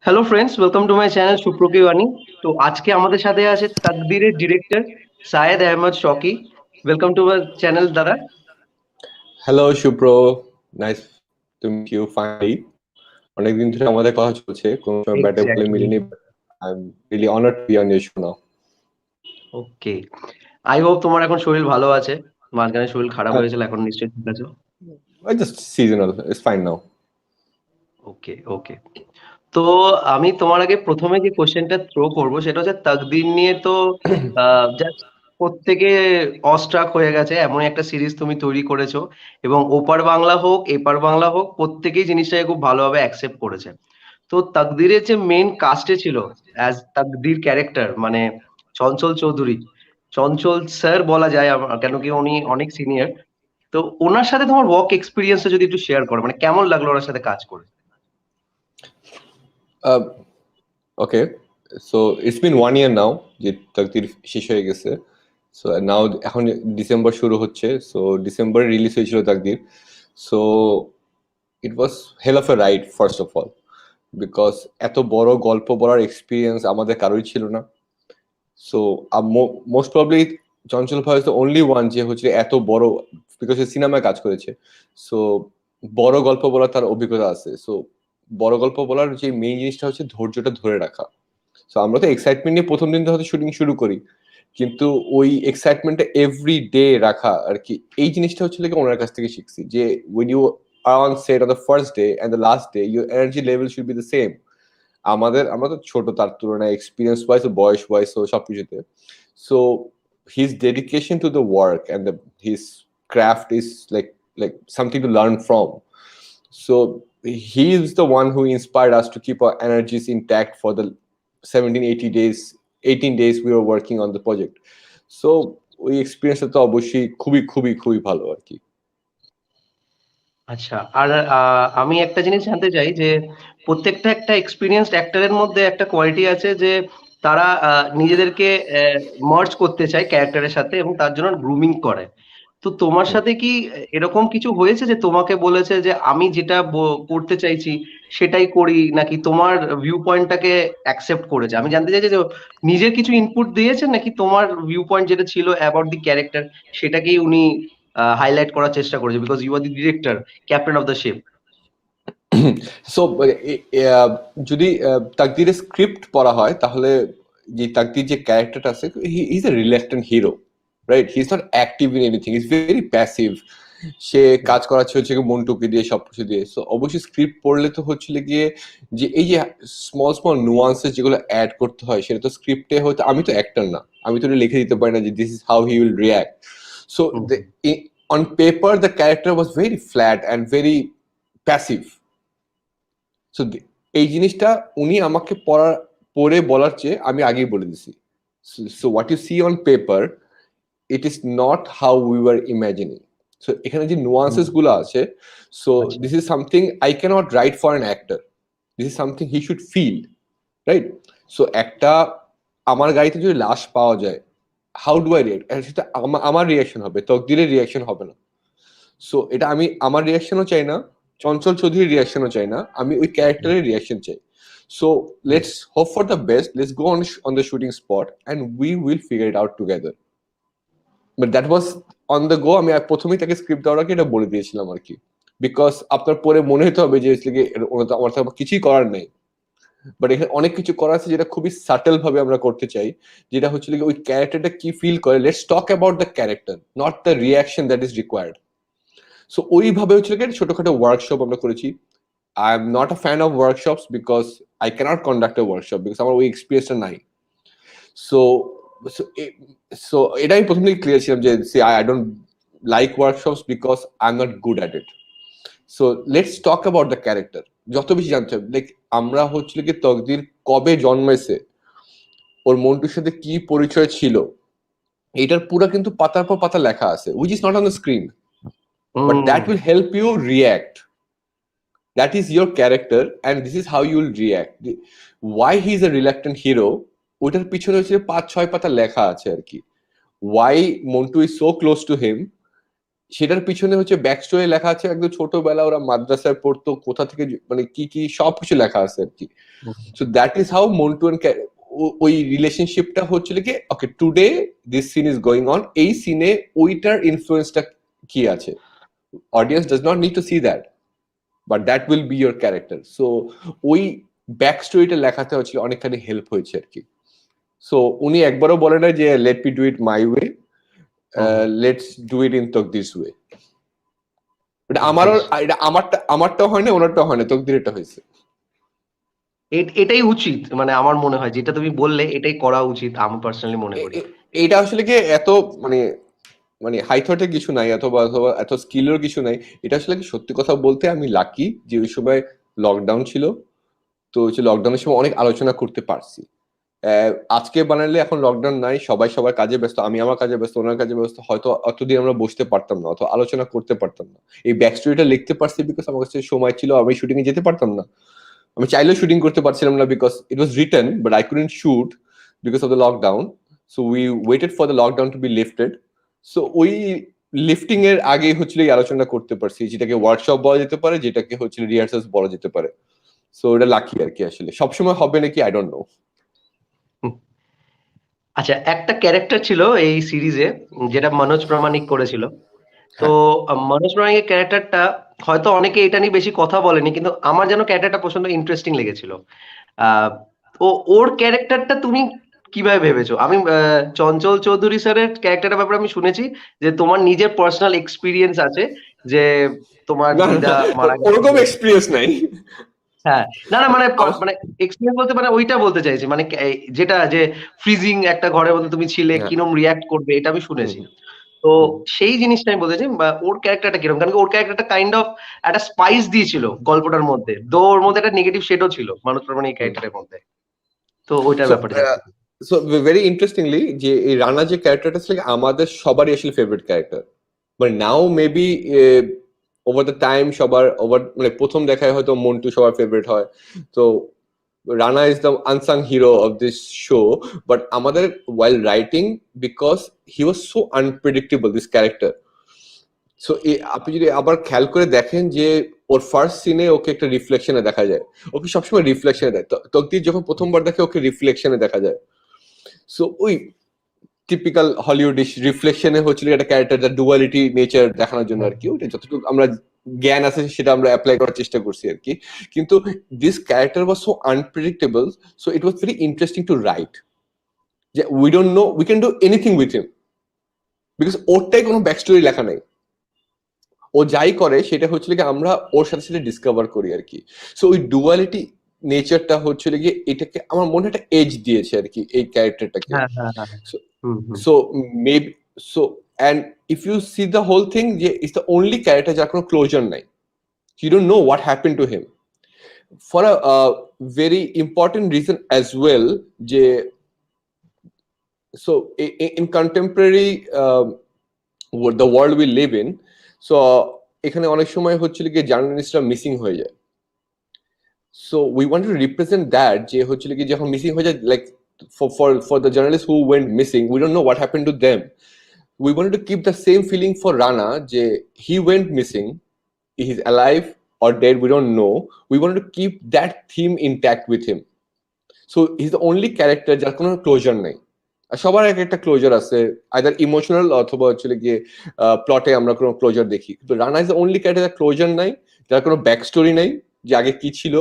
Hello friends, welcome to my channel সুপ্রকি বাণী। তো আজকে আমাদের সাথে আছে তাকদীরের director Syed Ahmed Shawki. Welcome to my channel দাদা। Hello Supro, nice to meet you finally. অনেকদিন ধরে আমাদের কথা চলছে, কোনো সময় ব্যাটে বলে এক্স্যাক্টলি। মিলিনি। I am really honoured to be on your show now. Okay, I hope তোমার এখন শরীর ভালো আছে। মাঝখানে শরীর খারাপ হয়েছিল, এখন নিশ্চয়ই ঠিক আছে। Just seasonal, it's fine now. Okay okay. তো আমি তোমার আগে প্রথমে যে কোশ্চেনটা থ্রো করব সেটা হচ্ছে তাকদীর নিয়ে। তো জাস্ট প্রত্যেকে অস্ট্রাক হয়ে গেছে, এমন একটা সিরিজ তুমি তৈরি করেছো এবং ওপার বাংলা হোক এপার বাংলা হোক প্রত্যেকেই জিনিসটাকে খুব ভালোভাবে অ্যাকসেপ্ট করেছে। তো তাকদীরের যে মেইন কাস্টে ছিল অ্যাজ তাকদীর ক্যারেক্টার, মানে চঞ্চল চৌধুরী, চঞ্চল স্যার বলা যায় কেন কি উনি অনেক সিনিয়র। তো ওনার সাথে তোমার ওয়ার্ক এক্সপিরিয়েন্সটা যদি একটু শেয়ার করো, মানে কেমন লাগলো ওনার সাথে কাজ করে? ওকে, সো ইটস বিন 1 year নাও যে তাকদীর শেষ হয়ে গেছে। সো নাও এখন ডিসেম্বর শুরু হচ্ছে, সো ডিসেম্বরে রিলিজ হয়েছিল Taqdeer. So it was hell of a ride first of all, because এত বড় গল্প বলার এক্সপিরিয়েন্স আমাদের কারোই ছিল না। সো মোস্ট প্রবলি চঞ্চল ভাই দ্য অনলি ওয়ান যে হচ্ছে এত বড়, বিকজ সিনেমায় কাজ করেছে। সো বড় গল্প বলার তার অভিজ্ঞতা আছে। সো বড় গল্প বলার যে মেইন জিনিসটা হচ্ছে ধৈর্যটা ধরে রাখা। সো আমরা তো এক্সাইটমেন্ট নিয়ে প্রথম দিন তো হয়তো শুটিং শুরু করি, কিন্তু ওই এক্সাইটমেন্টটা এভরি ডে রাখা আর কি, এই জিনিসটা হচ্ছে ওনার কাছ থেকে শিখছি যে when you are on set on the first day and the last day your energy level should be the same. আমরা তো ছোট তার তুলনায় এক্সপিরিয়েন্স ওয়াইজ ও বয়স ওয়াইজ ও সবকিছুতে। So his dedication to the work and his craft is like something to learn from. So he is the one who inspired us to keep our energies intact for the 17-18 days 18 days we were working on the project. So ওই এক্সপিরিয়েন্সটা তো অবশ্যই খুবই খুবই খুবই ভালো আর কি। আচ্ছা, আর আমি একটা জিনিস জানতে চাই যে প্রত্যেকটা একটা এক্সপিরিয়েন্সড অ্যাক্টরের মধ্যে একটা কোয়ালিটি আছে যে তারা নিজেদেরকে মার্জ করতে চায় ক্যারেক্টারের সাথে এবং তার জন্য গ্রুমিং করে। তো তোমার সাথে কি এরকম কিছু হয়েছে যে তোমাকে বলেছে যে আমি যেটা করতে চাইছি সেটাই করি, নাকি তোমার ভিউ পয়েন্টটাকে অ্যাকসেপ্ট করেছে? আমি জানতে চাইছি যে নিজের কিছু ইনপুট দিয়েছেন নাকি তোমার ভিউ পয়েন্ট যেটা ছিল অ্যাবাউট দি ক্যারেক্টার সেটাকেই উনি হাইলাইট করার চেষ্টা করেছে, because you are the director, captain of the ship. So যদি তাকদীরের স্ক্রিপ্ট পড়া হয় তাহলে যে তাকদীর যে ক্যারেক্টারটা আছে, he is a reluctant hero, right? He is not active in anything, is very passive. সে কাজ করাচ্ছে হচ্ছে মন্টুকে দিয়ে, সবকিছু দিয়ে। সো অবশ্যই স্ক্রিপ্ট পড়লে তো হচ্ছিল গিয়ে যে এই যে স্মল স্মল নুয়ান্সেস যেগুলো অ্যাড করতে হয় সেটা তো স্ক্রিপ্টে হয়তো, আমি তো অ্যাক্টর না, আমি তো লিখে দিতে পারি না যে this is how he will react. So on paper the character was very flat and very passive. So এই জিনিসটা উনি আমাকে পড়ে বলার চেয়ে আমি আগেই বলে দিছি। So what you see on paper, it is not how we were imagining. So এখানে যে নুয়ান্সেস গুলো আছে, সো আচ্ছা। This is something I can't write for an actor, this is something he should feel, right? So একটা আমার গাড়িতে যদি লাশ পাওয়া যায়, হাউ ডু আই রিয়াক্ট? সেটা আমার রিয়াকশন হবে, তকদিরের রিয়াকশন হবে না। সো এটা আমি আমার রিয়াকশনও চাই না, চঞ্চল চৌধুরীর রিয়াকশনও চাই না, আমি ওই ক্যারেক্টারের রিয়াকশন চাই। So let's hope for the best, let's go on the shooting spot and we will figure it out together. But that was on the go. আমি প্রথমেই তাকে স্ক্রিপ্ট দেওয়ার আগে এটা বলে দিয়েছিলাম আর কি, বিকজ আপনার পরে মনে হতে হবে যে আমার তো কিছুই করার নেই। বাট এখানে অনেক কিছু করা আছে যেটা খুবই সাটেল ভাবে আমরা করতে চাই, যেটা হচ্ছে ওই ক্যারেক্টারটা কি ফিল করে। Let's talk about the character, not the reaction that is required. So ওইভাবে হচ্ছে ছোটখাটো ওয়ার্কশপ আমরা করেছি। I am not a fan of workshops because I can't conduct a workshop, because আমার ওই এক্সপিরিয়েন্সটা নাই। সো সো এটা আমি প্রথম থেকে ক্লিয়ার ছিলাম যে I don't like workshops because I am not good at it. So let's talk about the character, যত বেশি জানতে হবে। লাইক আমরা হচ্ছিল কি তকদির কবে জন্মাইছে, ওর মন্টুর সাথে কি পরিচয় ছিল, এটার পুরো কিন্তু পাতার পর পাতা লেখা আছে, which is not on the screen, but that will help you react. That is your character and this is how you will react. Why he is a reluctant hero, ওটার পিছনে হচ্ছে 5-6 পাতা লেখা আছে আর কি. Why Montu is so close to him, সেটার পিছনে হচ্ছে ব্যাক স্টোরি লেখা আছে, একদম ছোটবেলা ওরা মাদ্রাসায় পড়তো, কোথা থেকে মানে কি কি সবকিছু লেখা আছে আর কি। So that is how Montu and ওই রিলেশনশিপটা হচ্ছিল কি, okay today this scene is going on, এই সিনে ওইটার ইনফ্লুয়েন্সটা কি আছে, audience does not need to see that, but that will be your character. So ওই ব্যাক স্টোরিটা লেখাতে হচ্ছিল অনেকখানি হেল্প হয়েছে আর কি। সো উনি একবারও বলে না যে let me do it my way, let's do it in Taqdeer's way. এটা আমারও, এটা আমারটাও হয় না, ওনারটাও হয় না, তকদিরেরটা হয়েছে। এটাই উচিত, মানে আমার মনে হয় যেটা তুমি বললে এটাই করা উচিত, আমি পার্সোনালি মনে করি। এটা আসলে কি এত মানে মানে হাই থটের কিছু নাই, অথবা অথবা এত স্কিলের কিছু নাই। এটা আসলে কি সত্যি কথা বলতে আমি লাকি যে ওই সময় লকডাউন ছিল, তো হচ্ছে লকডাউনের সময় অনেক আলোচনা করতে পারছি। আজকে বানালে এখন লকডাউন নাই, সবাই সবার কাজে ব্যস্ত, আমি আমার কাজে ব্যস্ত, ওনার কাজে ব্যস্ত, হয়তো অতদিন আমরা বসতে পারতাম না, অত আলোচনা করতে পারতাম না। এই ব্যাক স্টোরিটা লিখতে পারছি বিকজ আমার কাছে সময় ছিল, আমি শুটিং এ যেতে পারতাম না, আমি চাইলেও শুটিং করতে পারছিলাম না because it was written but I couldn't shoot because of the lockdown. So we waited for the lockdown to be lifted. So ওই লিফটিং এর আগেই হচ্ছিল এই আলোচনা করতে পারছি, যেটাকে ওয়ার্কশপ বলা যেতে পারে, যেটাকে হচ্ছে রিহার্সালস বলা যেতে পারে। সো এটা লাকি আর কি, আসলে সবসময় হবে নাকি আই ডোন্ট নো। আচ্ছা, একটা ক্যারেক্টার ছিল এই সিরিজে যেটা মনোজ প্রামাণিক করেছিল। তো হ্যাঁ, মনোজ প্রামাণিকের ক্যারেক্টারটা হয়তো অনেকে এটা নিয়ে বেশি কথা বলেনি, কিন্তু আমার যেন ক্যারেক্টারটা প্রচন্ড ইন্টারেস্টিং লেগেছিল। আহ ও ওর ক্যারেক্টারটা তুমি কিভাবে ভেবেছো? আমি চঞ্চল চৌধুরী স্যারের ক্যারেক্টারটার ব্যাপারে আমি শুনেছি যে তোমার নিজের পার্সোনাল এক্সপিরিয়েন্স আছে, যে তোমার না না দিদা মারা গেছে। ওরকম এক্সপিরিয়েন্স নাই হ্যাঁ, না না, মানে আমার। মানে এক্সপিরিয়েন্স বলতে মানে ওইটা বলতে চাইছি, মানে যেটা যে ফ্রিজিং একটা ঘরের মধ্যে তুমি ছিলে, হ্যাঁ, কিরম রিয়াক্ট করবে এটা আমি হুম, শুনেছি। তো হুম, সেই জিনিসটা আমি বলতে চাই, বা ওর ক্যারেক্টারটা কিরকম, কারণ কি ওর ক্যারেক্টারটা কাইন্ড অফ একটা স্পাইস দিয়েছিল গল্পটার মধ্যে, দো ওর মধ্যে একটা নেগেটিভ শেডও ছিল মানুষ প্রামাণিক হুম। ক্যারেক্টারের মধ্যে। তো ওইটার সো ব্যাপারে জানতে চাই। সো ভেরি ইন্টারেস্টিংলি যে এই রানা যে ক্যারেক্টারটা ছিল আমাদের সবারই আসলে favourite character, but now maybe over the time সবার ওভার মানে প্রথম দেখায় হয়তো মন্টু সবার ফেভারিট হয়। তো Rana is the unsung hero of this show, but আমাদের while writing, because he was so unpredictable this character. So আপনি যদি আবার খেয়াল করে দেখেন যে ওর ফার্স্ট সিনে ওকে একটা রিফ্লেকশনে দেখা যায়, ওকে সবসময় রিফ্লেকশনে দেয়, তকদির যখন প্রথমবার দেখে ওকে রিফ্লেকশনে দেখা যায়। সো ওই টিপিক্যাল হলিউডিশ রিফ্লেকশনে হচ্ছিল একটা ক্যারেক্টার, যা ডুয়ালিটি নেচার দেখানোর জন্য আর কি, ওটা যতটুকু আমরা জ্ঞান আছে সেটা আমরা অ্যাপ্লাই করার চেষ্টা করছি আর কি। কিন্তু this character was so unpredictable, so it was very interesting to write, যে we don't know we can do anything with him, because ওরটাই কোনো ব্যাক স্টোরি লেখা নাই, ও যাই করে সেটা হচ্ছিল কি আমরা ওর সাথে সাথে ডিসকভার করি আর কি। সো ওই ডুয়ালিটি নেচারটা হচ্ছিল গিয়ে এটাকে আমার মনে একটা এজ দিয়েছে আর কি এই ক্যারেক্টারটাকে। হ্যাঁ হ্যাঁ হ্যাঁ। Hmm hmm. So maybe so and if you see the whole thing, যে ইজ দ্য অনলি ক্যারেক্টার যার কোনো ক্লোজার নাই, you don't know what happen to him for a very important reason as well, যে so in contemporary the world we live in, so এখানে অনেক সময় হচ্ছিল কি জার্নালিস্টরা মিসিং হয়ে যায়। So we want to represent that, যে হচ্ছিল কি যখন মিসিং হয়ে যায়, like for the journalists who went missing, we don't know what happened to them. We wanted to keep the same feeling for Rana, যে he went missing, he's alive or dead we don't know, we wanted to keep that theme intact with him. So he's the only character যার কোনো closure নেই, আর সবার এক একটা closure আছে, either emotional অথবা হচ্ছে গিয়ে প্লটে আমরা কোনো ক্লোজার দেখি, কিন্তু Rana is the only character যার ক্লোজার নাই, যার কোনো ব্যাক স্টোরি নাই, যে আগে কি ছিল,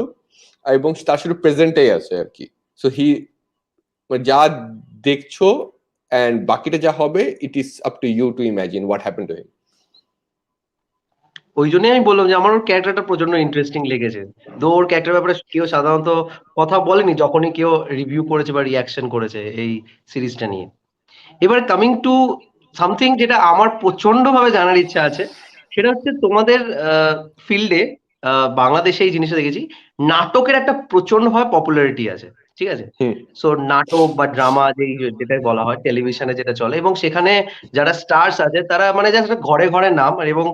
এবং তার শুধু প্রেজেন্টেই আছে আর কি। সো যা দেখছো এন্ড বাকিটা যা হবে, it is up to you to imagine what happen to him. ওই জন্যই আমি বললাম যে আমার ওর ক্যারেক্টারটা প্রচন্ড ইন্টারেস্টিং লেগেছে। তো ওর ক্যারেক্টার ব্যাপারে কেউ সাধারণত কথা বলেনি যখনই কেউ রিভিউ করেছে বা রিয়াকশন করেছে এই সিরিজটা নিয়ে। এবার কামিং টু সামথিং যেটা আমার প্রচন্ড ভাবে জানার ইচ্ছা আছে, সেটা হচ্ছে তোমাদের ফিল্ডে, বাংলাদেশে এই জিনিসটা দেখেছি, নাটকের একটা প্রচন্ড ভাবে পপুলারিটি আছে, ঠিক আছে? হুম, সো নাটক বা ড্রামা যেটাই বলা হয় টেলিভিশনে যেটা চলে, এবং সেখানে যারা স্টার্স আছে তারা মানে জাস্ট ঘরে ঘরে নাম, এবং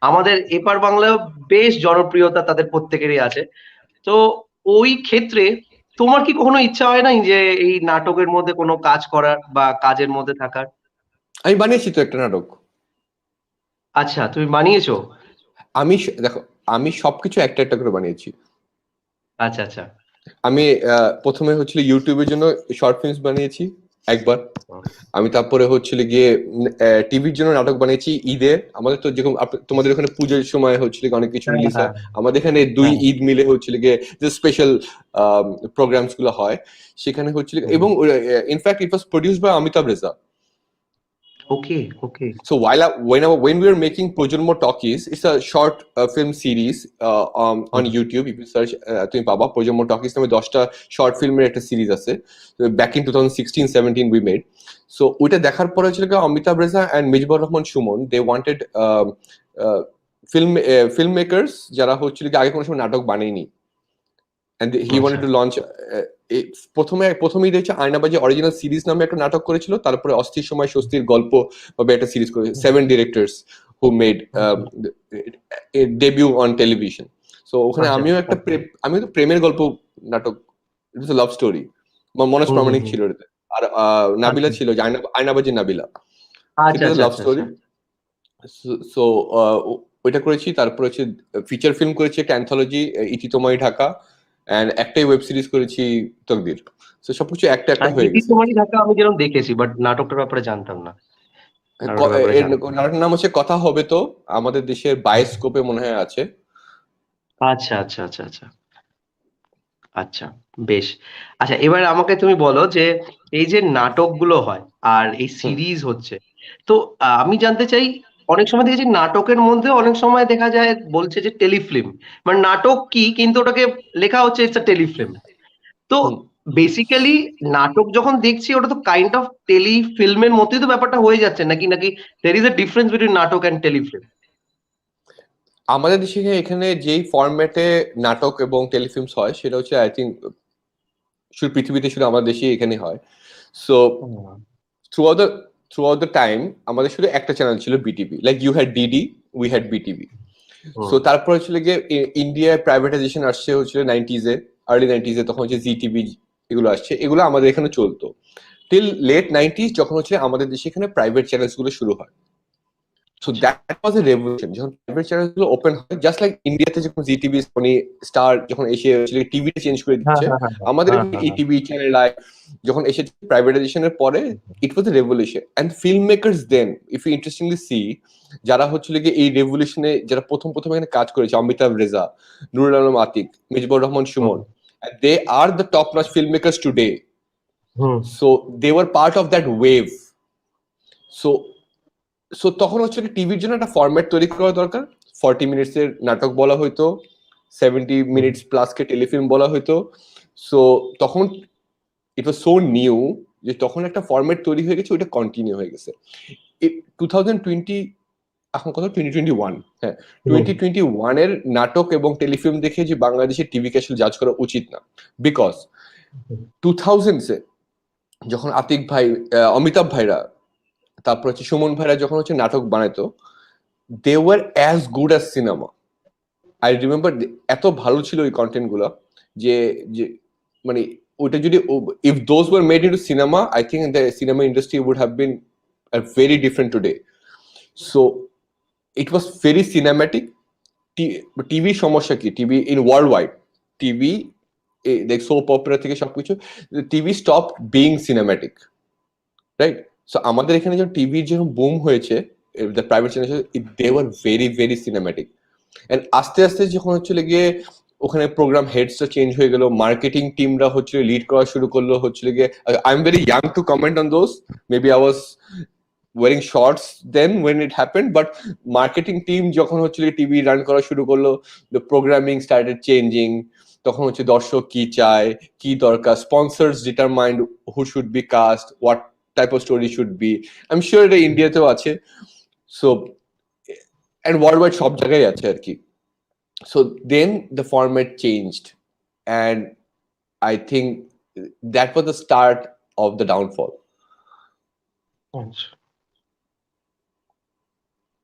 আমাদের এপার বাংলায় বেশ জনপ্রিয়তা তাদের প্রত্যেকেরই আছে। তো ওই ক্ষেত্রে তোমার কি কখনো ইচ্ছা হয় নাই যে এই নাটকের মধ্যে কোনো কাজ করার বা কাজের মধ্যে থাকার? আমি বানিয়েছি তো একটা নাটক। আচ্ছা, তুমি বানিয়েছো? দেখো, আমি সবকিছু একটা একটা করে বানিয়েছি। আচ্ছা আচ্ছা। আমি প্রথমে হচ্ছিল ইউটিউবের জন্য শর্ট ফিল্মস বানিয়েছি একবার। হুম। আমি তারপরে হচ্ছিল গিয়ে টিভির জন্য নাটক বানিয়েছি ঈদে। আমাদের তো যেরকম তোমাদের ওখানে পুজোর সময় হচ্ছিল গিয়ে অনেক কিছু হ্যাঁ রিলিজ হ্যাঁ হয়, আমাদের এখানে দুই হ্যাঁ। ঈদ মিলে হচ্ছিল গিয়ে যে স্পেশাল প্রোগ্রামস গুলো হয় সেখানে হচ্ছিল, এবং in fact it was produced by Amitabh Reza. Okay okay. So when we were making Projanmo Talkies, it's a short film series on YouTube. If you search তুমি পাবা Projanmo Talkies নামে 10টা শর্ট ফিল্মের একটা সিরিজ আছে, back in 2016-17 we made. So ওইটা দেখার পরে ছিল Amitabh Reza and Mizbur Rahman Sumon, they wanted film makers যারা হচ্ছিল কি আগে কোনো সময় নাটক বানায়নি, and he আচ্ছা। wanted to launch প্রথমেই রয়েছে আয়নাবাজি অরিজিনাল সিরিজ নামে একটা নাটক করেছিল, তারপরে অস্থির সময় স্বস্তির গল্প ভাবে একটা সিরিজ করেছে, 7 directors who made debut on television. So ওখানে আচ্ছা। আমি তো প্রেমের গল্প নাটক, ইট ওয়াজ আ লাভ স্টোরি। মনোজ হুম হুম প্রামাণিক হুম। ছিল এটাতে, আর নাবিলা আচ্ছা ছিল, যে আয়নাবাজি নাবিলা, আচ্ছা সেটা আচ্ছা লাভ আচ্ছা স্টোরি। আচ্ছা। সো ওইটা করেছি, তারপর হচ্ছে ফিচার ফিল্ম করেছি একটা অ্যান্থোলজি, ইতি তোমায় ঢাকা, এন্ড একটাই ওয়েব সিরিজ করেছি, তকদির। সো সবকিছু একটা একটা আর হয়ে ইতি গেছে। তোমারই ঢাকা আমি যেরকম দেখেছি, বাট নাটকটার ব্যাপারে জানতাম না। নাটকটার ব্যাপারে এর জানতাম না। নাটকের নাম হচ্ছে কথা হবে তো, আমাদের দেশের বায়োস্কোপে মনে হয় আছে। আচ্ছা আচ্ছা আচ্ছা আচ্ছা আচ্ছা। বেশ। আচ্ছা, এবার আমাকে তুমি বলো যে এই যে নাটকগুলো হয় আর এই হুম। সিরিজ হচ্ছে, তো আমি জানতে চাই, অনেক সময় দেখেছি নাটকের মধ্যে অনেক সময় দেখা যায় বলছে যে টেলিফিল্ম, মানে নাটক কি কিন্তু ওটাকে লেখা হচ্ছে ইটস আ টেলিফিল্ম। তো হুম। বেসিক্যালি নাটক যখন দেখছি ওটা তো কাইন্ড অফ টেলিফিল্মের মতোই তো ব্যাপারটা হয়ে যাচ্ছে, নাকি নাকি there is a difference between নাটক এন্ড টেলিফিল্ম? আমাদের দেশে এখানে যেই ফরম্যাটে নাটক এবং টেলিফিল্মস হয় সেটা হচ্ছে আই থিঙ্ক শুধু পৃথিবীতে, শুধু আমাদের দেশেই এখানে হয়। So throughout the throughout the time আমাদের শুধু একটা চ্যানেল ছিল, BTV. Like you had DD, we had BTV. So তারপর হচ্ছিল গিয়ে ইন্ডিয়ায় প্রাইভেটাইজেশন আসছে হচ্ছিল 90s-এ, আর্লি 90s-এ, তখন হচ্ছে জি টিভি এগুলো আসছে, এগুলো আমাদের এখানে চলতো টিল লেট 90s, যখন হচ্ছে আমাদের দেশে এখানে প্রাইভেট চ্যানেলস গুলো শুরু হয়। So that was a revolution, যখন প্রাইভেট চ্যানেল গুলো ওপেন হয়, জাস্ট লাইক ইন্ডিয়াতে যখন জি টিভি, সোনি, স্টার যখন এসে টিভি চেঞ্জ করে হ্যাঁ দিচ্ছে, হ্যাঁ হ্যাঁ আমাদের হ্যাঁ হ্যাঁ এই হ্যাঁ। টিভি চ্যানেল যখন এসেছে প্রাইভেটাইজেশনের পরে, it was a revolution. And film makers then, if you interestingly see, যারা হচ্ছিল গিয়ে এই রেভলিউশনে যারা প্রথম প্রথম এখানে কাজ করেছে, Amitabh Reza, Nurul Alam Atik, Mizbur Rahman hmm Sumon, they are the top notch film makers today. Hmm so they were part of that wave. So so তখন হচ্ছে টিভির জন্য একটা ফরম্যাট তৈরি করা দরকার। 40 মিনিটস এর নাটক বলা হইতো, 70 মিনিটস প্লাস কে টেলিফিল্ম বলা হইতো। সো তখন ইট ওয়াজ সো নিউ, যে তখন একটা ফরম্যাট তৈরি হয়ে গেছে, ওইটা কন্টিনিউ হয়ে গেছে। 2020, এখন কত, 2021, হ্যাঁ, হুম 2021-এর নাটক এবং টেলিফিল্ম দেখে যে বাংলাদেশের টিভিকে আসলে জাজ করা উচিত না। বিকজ 2000s-এ যখন আতিক ভাই, অমিতাভ ভাইরা, তারপর হচ্ছে সুমন ভাইরা যখন হচ্ছে নাটক বানাইতো, they were as good as cinema. I remember, এত ভালো ছিল ওই কন্টেন্ট গুলো, যে যে মানে ওইটা যদি, if those were made into cinema, I think the cinema industry would have been very different today. So it was very cinematic. TV সমস্যা কি, TV in world wide, TV দেখ সোপ অপেরা থেকে সবকিছু, TV stop being cinematic, right? So আমাদের এখানে যখন টিভির যখন বুম হয়েছে, the private channel, they were very very cinematic. And আস্তে আস্তে যখন হচ্ছিল গিয়ে ওখানে প্রোগ্রাম হেডসটা চেঞ্জ হয়ে গেল, মার্কেটিং টিমরা হচ্ছিল লিড করা শুরু করলো, হচ্ছিল গিয়ে, I am very young to comment on those, maybe I was wearing shorts then when it happened, but marketing team যখন হচ্ছিল টিভি রান করা শুরু করলো, দ্য প্রোগ্রামিং স্টার্টেড চেঞ্জিং। তখন হচ্ছে দর্শক কি চায়, কি দরকার, sponsors determined who should be cast, what type of story should be. I am sure এটা ইন্ডিয়াতেও আছে। সো এন্ড ওয়ার্ল্ড ওয়াইড সব জায়গায় আছে আর কি। So then the format changed, and I think that was the start of the downfall. আচ্ছা।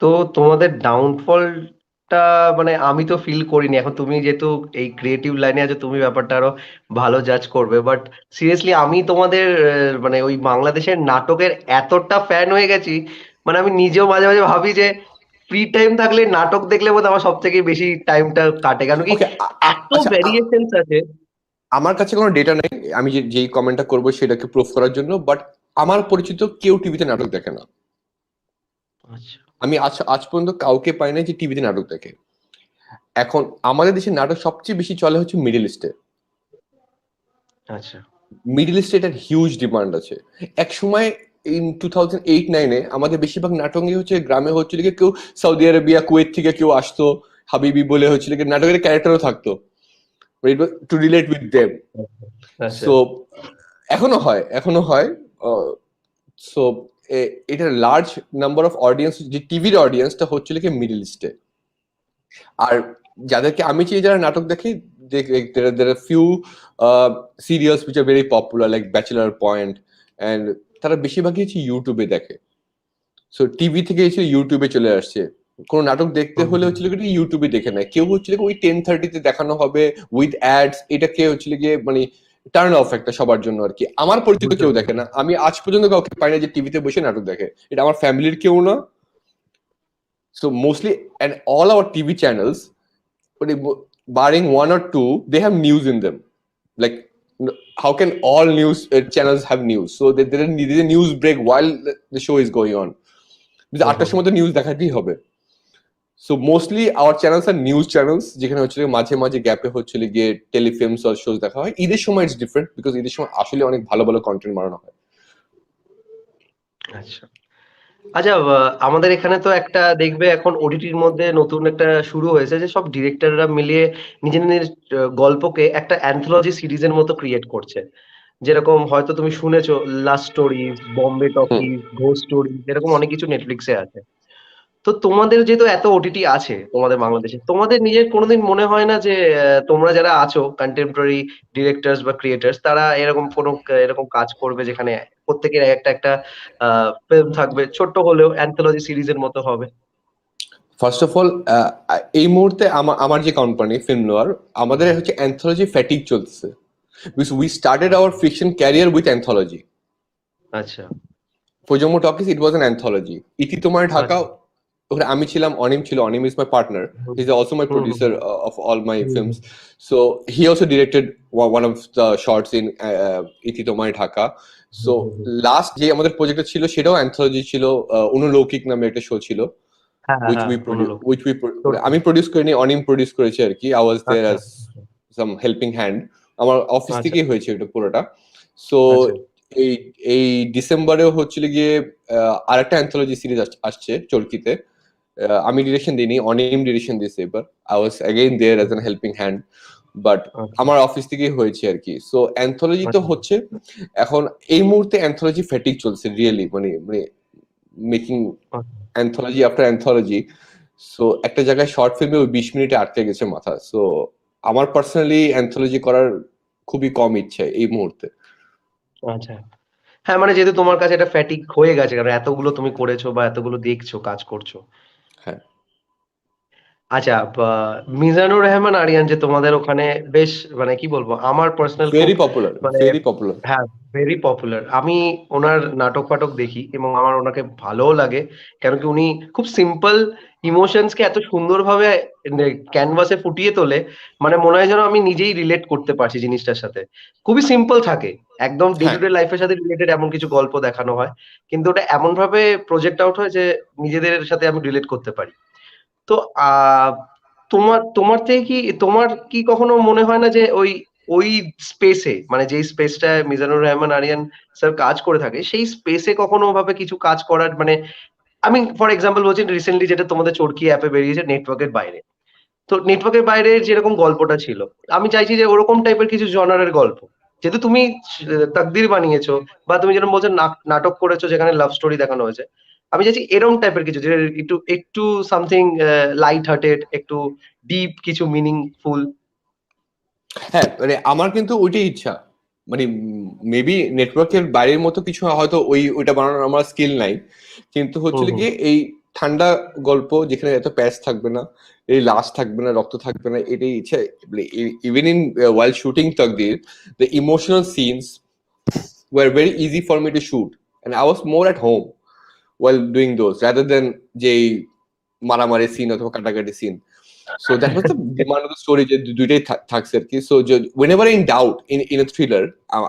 তো তোমাদের ডাউনফলটা মানে আমি তো ফিল করিনি, এখন তুমি যেহেতু এই ক্রিয়েটিভ লাইনে আছো তুমি ব্যাপারটা আরো ভালো জাজ করবে, বাট সিরিয়াসলি আমি তোমাদের মানে ওই বাংলাদেশের নাটকের এতটা ফ্যান হয়ে গেছি, মানে আমি নিজেও মাঝে মাঝে ভাবি যে ফ্রি টাইম থাকলে নাটক দেখলে বোধ আমার সব থেকে বেশি টাইমটা কাটে, কারণ কি ওকে, এত আচ্ছা, ভ্যারিয়েশনস আছে। আমার কাছে কোনো ডেটা নেই আমি যেই কমেন্টটা করবো সেটাকে প্রুফ করার জন্য, বাট আমার পরিচিত কেউ টিভিতে নাটক দেখে না। আচ্ছা আমি আজ আজ পর্যন্ত কাউকে পাই না যে টিভিতে নাটক দেখে। এখন আমাদের দেশে নাটক সবচেয়ে বেশি চলে হচ্ছে মিডল ইস্টে। আচ্ছা মিডল ইস্টে এটার হিউজ ডিমান্ড আছে। এক সময় ইন 2008-9 আমাদের বেশিরভাগ নাটকই হচ্ছে গ্রামে হচ্ছিল কি, কেউ সৌদি আরবিয়া কুয়েত থেকে কেউ আসতো, হাবিবি বলে হচ্ছিল কি, নাটকের ক্যারেক্টারও থাকতো টু রিলেট উইথ দেম। আচ্ছা সো এখনো হয়। সো এটার লার্জ নাম্বার অফ অডিয়েন্স, যে টিভির অডিয়েন্সটা হচ্ছিল কি মিডল ইস্টে। আর যাদেরকে আমি চিনি যারা নাটক দেখে, there are few serials which are very popular like Bachelor Point, and তারা বেশিরভাগই হচ্ছে ইউটিউবে দেখে। সো টিভি থেকে এসে ইউটিউবে চলে আসছে। কোন নাটক দেখতে হলে হচ্ছিল কি ইউটিউবে দেখে নেয়। কেউ হচ্ছিল কি ওই 10:30 দেখানো হবে উইথ অ্যাডস, এটাকে হচ্ছিল গিয়ে মানে টার্ন অফ একটা সবার জন্য আর কি। আমার পরিচিত কেউ দেখে না, আমি আজ পর্যন্ত কাউকে পাই না যে টিভিতে বসে নাটক দেখে, এটা আমার ফ্যামিলির কেউ না। So mostly, and all our TV channels, but barring one or two, they have news in them. Like, how can all news channels have news? So there is a news break while the show is going on. Because আটটার সময় তো news দেখাতেই হবে। So mostly hour channels আর news channels, যেখানে হচ্ছে মাঝে মাঝে গ্যাপে হচ্ছিল গিয়ে টেলিফিল্মস আর শোজ দেখা হয়। ঈদের সময় ইটস ডিফারেন্ট, বিকজ ঈদের সময় আসলে অনেক ভালো ভালো কন্টেন্ট বানানো হয়। আচ্ছা আচ্ছা আমাদের এখানে তো একটা দেখবে এখন ওটিটির মধ্যে নতুন একটা শুরু হয়েছে যে সব ডিরেক্টররা মিলিয়ে নিজেদের গল্পকে একটা অ্যান্থোলজি সিরিজের মতো ক্রিয়েট করছে। যেরকম হয়তো তুমি শুনেছো লাভ স্টোরিজ, বম্বে হুম। টকিজ, ঘোস্ট স্টোরি, এরকম অনেক কিছু নেটফ্লিক্সে আছে। তো তোমাদের যেহেতু এত ওটিটি আছে তোমাদের বাংলাদেশে, তোমাদের নিজের কোনোদিন মনে হয় না যে তোমরা যারা আছো কন্টেম্পোরারি ডিরেক্টরস বা ক্রিয়েটরস, তারা এরকম কোনো এরকম কাজ করবে যেখানে প্রত্যেকের একটা একটা ফিল্ম থাকবে, ছোট্ট হলেও অ্যান্থোলজি সিরিজের মতো হবে? ফার্স্ট অফ অল, এই মুহূর্তে আমার যে কোম্পানি ফিল্ম নোয়ার, আমাদের হচ্ছে অ্যান্থোলজি ফ্যাটিক চলতেছে। Because we started our fiction career with anthology. আচ্ছা Projonmo talkies, it was an anthology. ইতি তোমার ঢাকা, আচ্ছা ওখানে আমি ছিলাম, অনিম ছিল, Anim is my partner, hmm he is also my hmm hmm producer of all my hmm films. So he also directed one of the shorts in ইতি তোমার Dhaka. So hmm hmm. Last যে আমাদের প্রজেক্টটা ছিল সেটাও অ্যান্থোলজি ছিল, অনুলৌকিক নামে একটা শো ছিল, হ্যাঁ which হ্যাঁ we produce, অনুলোক which we সত্যি। আমি প্রডিউস করিনি, অনিম প্রডিউস করেছে আর কি। I was there আচ্ছা as some helping hand, আমার অফিস আচ্ছা থেকেই হয়েছে এটা পুরোটা। সো আচ্ছা এই এই ডিসেম্বরেও হচ্ছিল গিয়ে আরেকটা অ্যান্থোলজি সিরিজ আসছে চরকিতে। আমি ডিরেকশন দিইনি, অনিম ডিরেকশন দিয়েছে এবার। I was again there as an helping hand, but আচ্ছা আমার অফিস থেকেই হয়েছে আর কি। সো অ্যান্থোলজি তো আচ্ছা হচ্ছে এখন এই মুহূর্তে অ্যান্থোলজি ফ্যাটিক চলছে রিয়েলি, মানে মানে মেকিং আচ্ছা অ্যান্থোলজি আফটার অ্যান্থোলজি। সো একটা জায়গায় শর্ট ফিল্মে ওই 20 মিনিটে আটকে গেছে মাথা। সো আমার পার্সোনালি অ্যান্থোলজি করার খুবই কম ইচ্ছে এই মুহূর্তে। আচ্ছা। হ্যাঁ, মানে যেহেতু তোমার কাছে এটা ফ্যাটিগ হয়ে গেছে, কারণ এতগুলো তুমি করেছো বা এতগুলো দেখছো, কাজ করছো। হ্যাঁ, আচ্ছা, মিজানুর রহমান আরিয়ান যে তোমাদের ওখানে বেশ, মানে কি বলবো? আমার পার্সোনাল খুব ভেরি পপুলার, মানে ভেরি পপুলার। হ্যাঁ, ভেরি পপুলার। আমি উনার নাটক-ফাটক দেখি এবং আমার উনাকে ভালোও লাগে। কেন কি উনি খুব সিম্পল ইমোশনস কে এত সুন্দরভাবে ক্যানভাসে ফুটিয়ে তোলে, মানে মনে হয় যেন আমি নিজেই রিলেট করতে পারছি জিনিসটার সাথে। খুবই সিম্পল থাকে। একদম ডে টু হ্যাঁ, ডে লাইফ এর সাথে রিলেটেড এমন কিছু গল্প দেখানো হয়। কিন্তু ওটা এমনভাবে প্রজেক্ট আউট হয় যে নিজেদের সাথে আমি রিলেট করতে পারি। তো আ তোমার তোমার থেকে কি তোমার কি কখনো মনে হয় না যে ওই স্পেসে, মানে যেই স্পেসটায় মিজানুর রহমান আরিয়ান স্যার কাজ করে থাকে, সেই স্পেসে কখনো ওভাবে কিছু কাজ করার, মানে আমি ফর এক্সাম্পল বলছি, রিসেন্টলি যেটা তোমাদের চরকি অ্যাপে বেরিয়েছে নেটওয়ার্কের বাইরে। তো নেটওয়ার্কের বাইরে যেরকম গল্পটা ছিল, আমি চাইছি যে ওরকম টাইপের কিছু জনারের গল্প। যেহেতু তুমি তাকদির বানিয়েছো বা তুমি যেরকম বলছো নাটক করেছো যেখানে লাভ স্টোরি দেখানো হয়েছে। আমি চাইছি এরকম টাইপের কিছু, যেটা একটু একটু সামথিং লাইট হার্টেড, একটু ডিপ কিছু মিনিংফুল। হ্যাঁ, মানে আমার কিন্তু ওইটাই ইচ্ছা। মানে মেবি নেটওয়ার্কের বাইরের মতো কিছু হয়তো ওইটা বানানোর আমার স্কিল নাই, কিন্তু হুম, হচ্ছিল হুম। গিয়ে এই ঠান্ডা গল্প যেখানে এত প্যাচ থাকবে না, এই লাশ থাকবে না, রক্ত থাকবে না, এটাই ইচ্ছা। Even in while shooting Taqdeer, the emotional scenes were very easy for me to shoot, and I was more at home while doing those rather than যে মারামারি সিন অথবা কাটাকাটি scene. So that was the demand of the story, যে দুইটাই থাকছে আর কি। So whenever in doubt in a thriller,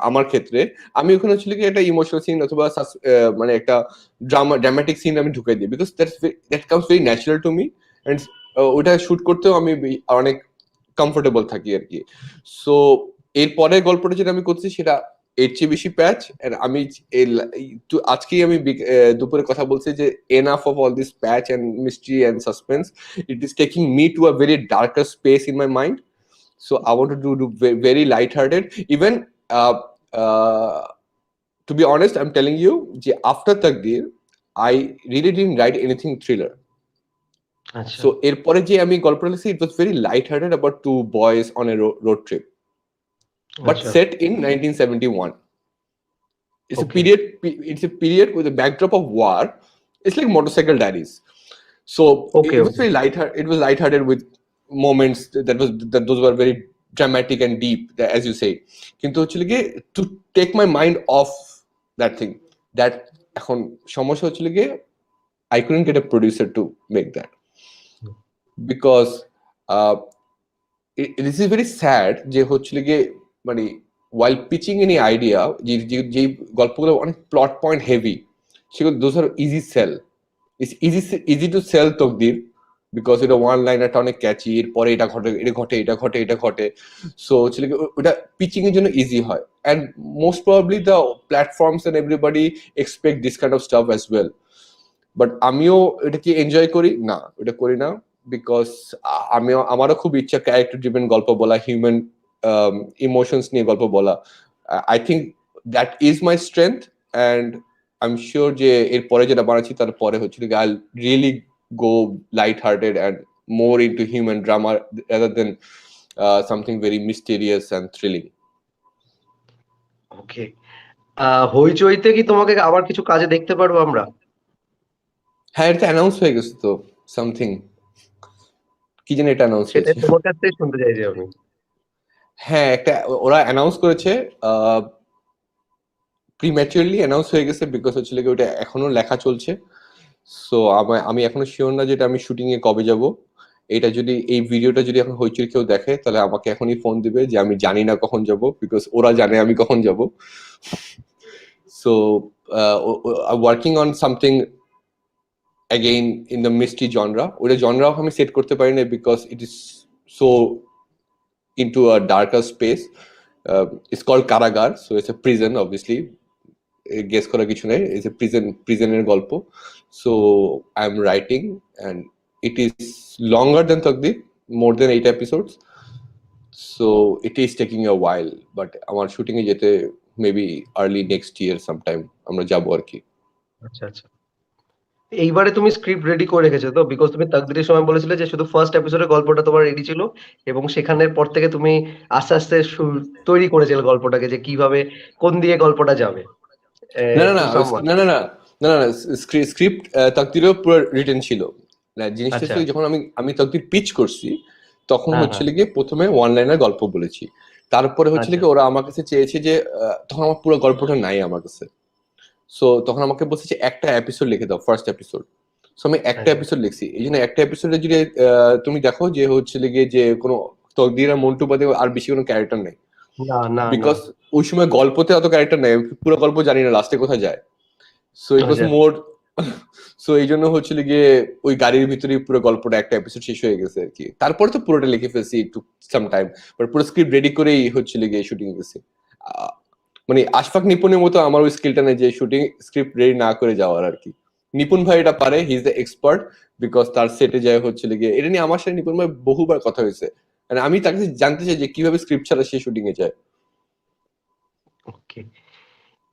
আমার ক্ষেত্রে আমি ওখানে হচ্ছে কি একটা ইমোশনাল সিন অথবা মানে একটা ড্রামাটিক সিন আমি ঢুকাই দিই, because that comes very natural to me, and ওটা শুট করতেও আমি অনেক কমফোর্টেবল থাকি আর কি। সো এর পরের গল্পটা যেটা আমি করছি সেটা এর চেয়ে বেশি প্যাচ। আমি আজকেই আমি দুপুরে কথা বলছি যে এনাফ অফ অল দিস প্যাচ and mystery and suspense, it is taking me to a very darker space in my mind. So I want to do very light-hearted. Even to be honest, I'm telling you, যে after Takdir, I really didn't write anything thriller. আচ্ছা So এরপরে যে আমি গল্পটা লিখছি, it was very light-hearted about two boys on a road trip, but আচ্ছা set in 1971. It's a Okay. period. It's a period with a backdrop of war. It's like Motorcycle Diaries. So Okay, it was okay. very light-hearted. It was light-hearted with moments that those were very dramatic and deep, as you say. কিন্তু হচ্ছে গিয়ে to take my mind off that thing, that এখন সমস্যা হচ্ছে গিয়ে I couldn't get a producer to make that, because this is very sad যে হচ্ছে গিয়ে মানে while pitching any idea, যে গল্পগুলো অনেক প্লট পয়েন্ট হেভি, সেগুলো those are easy sell. It's easy to sell Taqdeer, because এটা ওয়ান লাইনারটা অনেক ক্যাচি, এরপরে এটা ঘটে, এটা ঘটে, এটা ঘটে, এটা ঘটে। সো হচ্ছে ওটা পিচিং এর জন্য ইজি হয়, and most probably the platforms and everybody expect this kind of stuff as well. But আমিও এটা কি এনজয় করি? না, এটা করি না, বিকজ আমারও খুব ইচ্ছা ক্যারেক্টার ড্রিভেন গল্প বলা, হিউম্যান ইমোশনস নিয়ে গল্প বলা। I think that is my strength, and I am sure যে এরপরে যেটা বানাচ্ছি তারপরে হচ্ছে I really go light-hearted and more into human drama rather than something very mysterious and thrilling. ওকে। হইচইতে কি তোমাকে আবার কিছু কাজে দেখতে পারবো আমরা? হ্যাঁ, এটা অ্যানাউন্স হয়ে গেছে তো, সামথিং কি জানি এটা অ্যানাউন্স সেটাই হয়েছে। তোমার কাছ থেকে শুনতে চাইছি আমি। হ্যাঁ, একটা ওরা অ্যানাউন্স করেছে, প্রিম্যাচুরলি অ্যানাউন্স হয়ে গেছে, বিকজ হচ্ছে কি ওটা এখনো লেখা চলছে। সো আমি এখনো শিওর না যেটা আমি শুটিং এ কবে যাব। এটা যদি এই ভিডিওটা যদি এখন হইচই কেউ দেখে, তাহলে আমাকে এখনই ফোন দিবে যে আমি জানি না কখন যাব, বিকজ ওরা জানে আমি কখন যাব। So working on something again in the mystery genre. ওটা জনরাও আমি সেট করতে পারি না, because it is so into a darker space. It's called Karagar, so it's a prison, obviously. Guess করা কিছু নেই, it's a প্রিজনের গল্প। So I'm writing, and it is longer than Takdir, more than 8 episodes. So it is taking a while, but আমার shooting এ যেতে maybe early next year sometime আমরা যাবো আর কি। আচ্ছা আচ্ছা। এইবারে তুমি স্ক্রিপ্ট রেডি করে রেখেছো তো? বিকজ তুমি তাকদীরের সময় বলেছিলে যে শুধু ফার্স্ট এপিসোডের গল্পটা তোমার রেডি ছিল, এবং সেখানের পর থেকে তুমি আস্তে আস্তে তৈরি করেছিলে গল্পটাকে, যে কিভাবে কোন দিয়ে গল্পটা যাবে। না না টু না সামওয়ান। না না না না না স্ক্রিপ্ট তাকদিরও পুরো রিটেন ছিল না। জিনিসটা আচ্ছা। ছিল যখন আমি তাকদির পিচ করছি, তখন হ্যাঁ হচ্ছে হ্যাঁ। গিয়ে প্রথমে ওয়ান লাইনার গল্প বলেছি, তারপরে হচ্ছে আচ্ছা কি ওরা আমার কাছে চেয়েছে যে তখন আমার পুরো গল্পটা নাই আমার কাছে। সো তখন আমাকে বলছে যে একটা এপিসোড লিখে দাও, ফার্স্ট এপিসোড। সো আমি একটা আচ্ছা। এপিসোড লিখছি। এই জন্য একটা এপিসোডে যদি তুমি দেখো যে হচ্ছে গিয়ে যে কোনো তকদির আর মন্টু বাদে আর বেশি কোনো ক্যারেক্টার নেই, না না না। বিকজ ওই সময় গল্পতে অত ক্যারেক্টার নেই, পুরো গল্প জানি না লাস্টে কোথায় যায়। সো ইট ওয়াজ আচ্ছা মোর, সো এই জন্য হচ্ছিল গিয়ে ওই গাড়ির ভিতরে পুরো গল্পটা একটা এপিসোড শেষ হয়ে গেছে আর কি। তারপরে তো পুরোটা লিখে ফেলছি একটু সাম টাইম, বাট পুরো স্ক্রিপ্ট রেডি করেই হচ্ছিল গিয়ে শুটিং গেছি। মানে আশফাক নিপুণের মতো আমার ওই স্কিলটা নেই যে শুটিং স্ক্রিপ্ট রেডি না করে যাওয়ার আর কি। নিপুণ ভাই এটা পারে, he is the expert, because তার সেটে যায় হচ্ছিল গিয়ে এটা নিয়ে আমার সাথে নিপুণ ভাই বহুবার কথা হয়েছে, মানে আমি তাকে জানতে চাই যে কিভাবে স্ক্রিপ্ট ছাড়া সে শুটিং এ যায়। ওকে।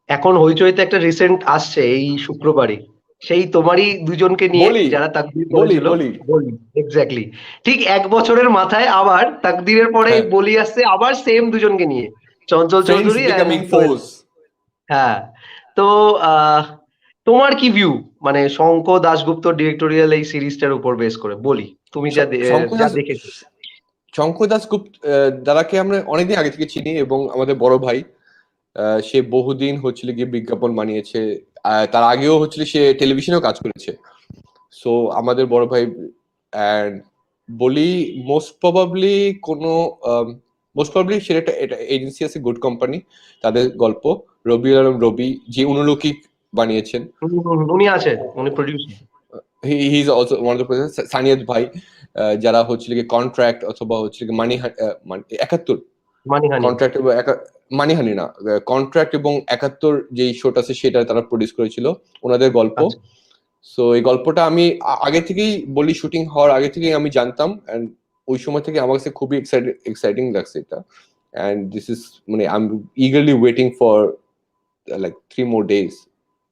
এখন হইচইতে একটা রিসেন্ট আসছে এই শুক্রবারই, সেই তোমারই দুজনকে নিয়ে বলি যারা তাকদীর বলি করেছিল। বলি বলি। এক্স্যাক্টলি। ঠিক 1 বছরের মাথায় আবার তাকদীরের পরে হ্যাঁ, বলি আসছে, আবার সেম দুজনকে নিয়ে, Chanchal friends Chowdhury becoming and force. হ্যাঁ। তো তোমার কি ভিউ, মানে শঙ্খ দাশগুপ্ত ডিরেক্টোরিয়াল এই সিরিজটার উপর বেস করে বলি, তুমি যা দেখেছো? শঙ্কর দাস গুপ্ত দাদাকে আমরা অনেকদিন আগে থেকে চিনি, এবং আমাদের বড় ভাই। সে বহুদিন হচ্ছিল গিয়ে বিজ্ঞাপন বানিয়েছে, তার আগেও হচ্ছিল সে টেলিভিশনেও কাজ করেছে। সো আমাদের বড় ভাই অ্যান্ড বলি মোস্ট প্রবাবলি সেটা এটা এজেন্সি আছে গুড কোম্পানি, তাদের গল্প রবিউল আলম রবি যে অনুলৌকিক বানিয়েছেন, উনি আছে, উনি producer. He is also one of the producer. Saniyad ভাই, যারা হচ্ছে কি কন্ট্রাক্ট অথবা হচ্ছে কি মানি 71 মানিহানি। কন্ট্রাক্ট এবং মানিহানি না, কন্ট্রাক্ট এবং 71 যেই শোটা আছে সেটা তারা প্রডিউস করেছিল, ওনাদের গল্প। আচ্ছা, সো এই গল্পটা আমি আগে থেকেই বলি, শুটিং হওয়ার আগে থেকেই আমি জানতাম, এন্ড ওই সময় থেকে আমার কাছে খুবই এক্সাইটিং লাগছে এটা। এন্ড দিস ইজ মানে I am eagerly waiting for like 3 more days।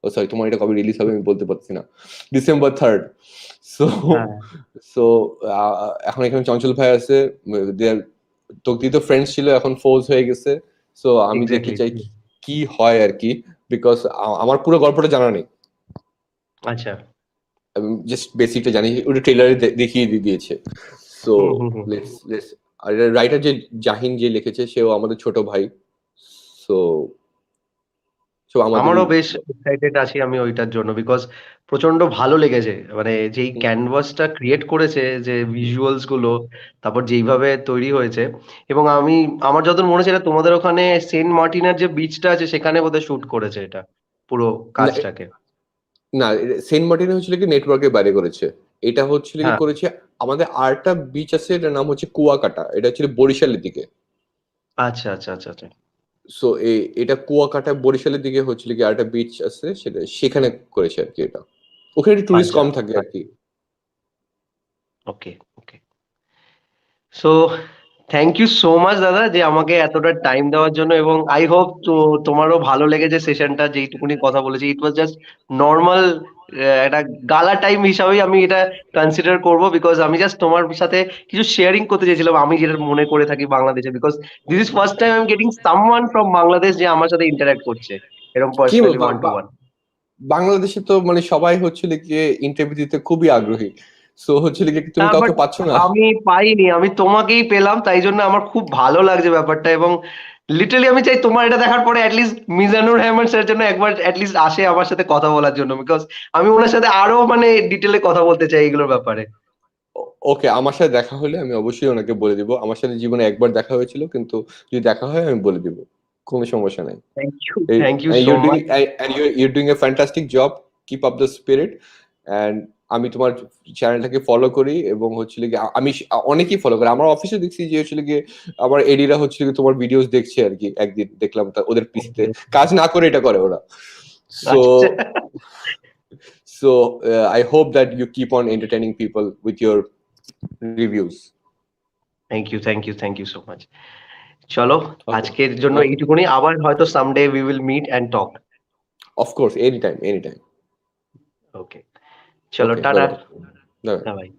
ও সরি, তোমার এটা কবে রিলিজ হবে আমি বলতে পারছি না। December 3rd। সো হ্যাঁ সো এখন এখানে চঞ্চল ভাই আছে, তকদি তো ফ্রেন্ডস ছিল, এখন ফোর্স হয়ে গেছে। সো আমি দেখতে এক্স্যাক্টলি। চাই কি হয় আর কি, বিকজ আমার পুরো গল্পটা জানা নেই, আচ্ছা। জাস্ট বেসিকটা জানি, ওটা ট্রেলারে দেখিয়ে দিয়েছে। সো লেটস আর রাইটার যে জাহিন যে লিখেছে সেও আমাদের ছোট ভাই। সো সো আমাদেরই। আমারও বেশ এক্সাইটেড আছি আমি ওইটার জন্য, বিকজ প্রচন্ড ভালো লেগেছে, মানে যেই ক্যানভাসটা ক্রিয়েট করেছে, যে ভিজুয়ালস গুলো, তারপর যেইভাবে তৈরি হয়েছে। এবং আমার যতদূর মনে হচ্ছে এটা তোমাদের ওখানে সেন্ট মার্টিনের যে বিচটা আছে সেখানে বোধহয় শুট করেছে এটা পুরো না, কাজটাকে। না, সেন্ট মার্টিন হচ্ছিল কি নেটওয়ার্কের বাইরে করেছে। এটা হচ্ছিল কি হ্যাঁ। করেছে আমাদের আরেকটা বিচ আছে, এটার নাম হচ্ছে কুয়াকাটা, এটা হচ্ছে বরিশালের দিকে। আচ্ছা আচ্ছা আচ্ছা আচ্ছা। সো এটা কুয়াকাটা বরিশালের দিকে হচ্ছিল কি আরেকটা বিচ আছে, সেখানে করেছে আর কি এটা। ওখানে একটু টুরিস্ট আচ্ছা। কম থাকে আর কি। Okay okay. So thank you so much দাদা, যে আমাকে এতটা টাইম দেওয়ার জন্য। এবং আই হোপ তো তোমারও ভালো লেগেছে সেশনটা, যেইটুকুনি কথা বলেছি। ইট ওয়াজ জাস্ট নর্মাল একটা গালা টাইম হিসাবেই আমি এটা কনসিডার করব, বিকজ আমি জাস্ট তোমার সাথে কিছু শেয়ারিং করতে চেয়েছিলাম আমি যেটা মনে করে থাকি বাংলাদেশে, because this is first time I am getting someone from Bangladesh যে আমার সাথে ইন্টারঅ্যাক্ট করছে এরকম কি পার্সোনালি, ওয়ান টু ওয়ান। বাংলাদেশে তো মানে সবাই হচ্ছিল গিয়ে ইন্টারভিউ দিতে খুবই আগ্রহী। সো হচ্ছিল কি তুমি হ্যাঁ, বাট কাউকে পাচ্ছ না? আমি পাইনি, আমি তোমাকেই পেলাম, তাই জন্য আমার খুব ভালো লাগছে ব্যাপারটা। এবং লিটারালি আমি চাই তোমার এটা দেখার পরে অ্যাটলিস্ট মিজানুর রহমান স্যার জন্য একবার অ্যাটলিস্ট আসে আমার সাথে কথা বলার জন্য, বিকজ আমি ওনার সাথে আরো মানে ডিটেলে কথা বলতে চাই এগুলোর ব্যাপারে। ওকে, আমার সাথে দেখা হলে আমি অবশ্যই ওনাকে বলে দিব। আমার সাথে জীবনে একবার দেখা হয়েছিল, কিন্তু যদি দেখা হয় আমি বলে দিব, কোনো সমস্যা নাই। Thank you so You're doing much. and you're doing a fantastic job. Keep up the spirit. And আমি তোমার চ্যানেলটাকে ফলো করি এবং হচ্ছে কি আমি অনেকেই ফলো করি। আমার অফিসে দেখছি যে হচ্ছে কি আমার এডিরা হচ্ছে কি তোমার ভিডিওস দেখছে আর কি। একদিন দেখলাম ওদের পিসিতে কাজ না করে এটা করে ওরা। সো আচ্ছা। So I hope that you keep on entertaining people with your reviews. Thank you so much. চলো, Okay. আজকের জন্য Okay. এইটুকুনি। আবার হয়তো someday we will meet and talk. Of course, anytime, anytime. Okay, চলো, Okay, bye ta-ta. bye. Bye. হ্যাঁ ভাই।